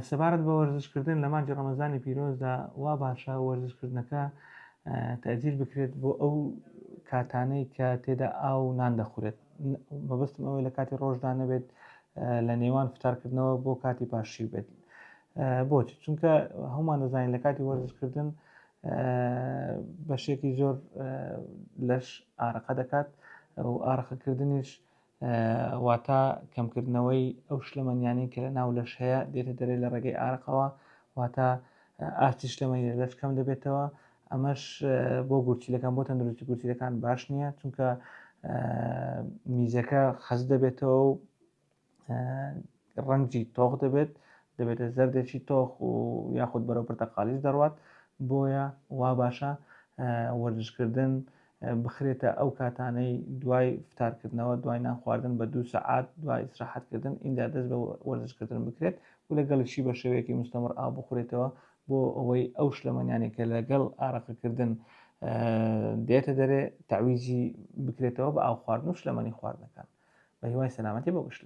سەبارەت بە وەرزشکردن لە مانگی ڕەمەزانی پیرۆزدا وا باشە وەرزشکردنەکە تەجیل بکرێت بۆ ئەو کاتانەی کە تێدا ئاو و نان دەخورێت. مەبەستم ئەوەی لە کاتی ڕۆژدا نەبێت لە نێوان فتارکردنەوە بۆ کاتی پاشی بێت. بۆچی؟ چونکە هەمومان دەزانین لە کاتی وەرزشکردن بەشێکی زۆر لەش ئارەقە دەکات و ئارەقەکردنیش واتە کەمکردنەوەی ئەو شلەمەنیانی کە لە ناو لەش هەیە دێتە دەرێ لە ڕێگەی ئارەقەوە، واتە ئاستی شلەمەنی لەش کەم دەبێتەوە. ئەمەش بۆ گورچیلەکان بۆ تەندروستی گورچیلەکان باش نییە، چونکە میزەکە خەز دەبێتەوە و ڕەنگی تۆخ دەبێتە زەردێکی تۆخ و یاخود بەرەو پرتەقالیش دەڕوات. بۆیە وا باشە وەرزشکردن بخرێتە ئەو کاتانەی دوای فتارکردنەوە، دوای نان خواردن بە 2 سەعات دوای ئیستراحەتکردن ئینجا دەست بە وەرزشکردن بکرێت و لەگەڵشی بە شێوەیەکی مستەمر ئاو بخورێتەوە بۆ ئەوەی ئەو شلەمەنیانی کە لەگەڵ ئارەقەکردن دێتە دەرێ تەعویزی بکرێتەوە بە ئاو خواردن و شلەمەنی خواردنەکان. بە هیوای سەلامەتی بۆ گشت.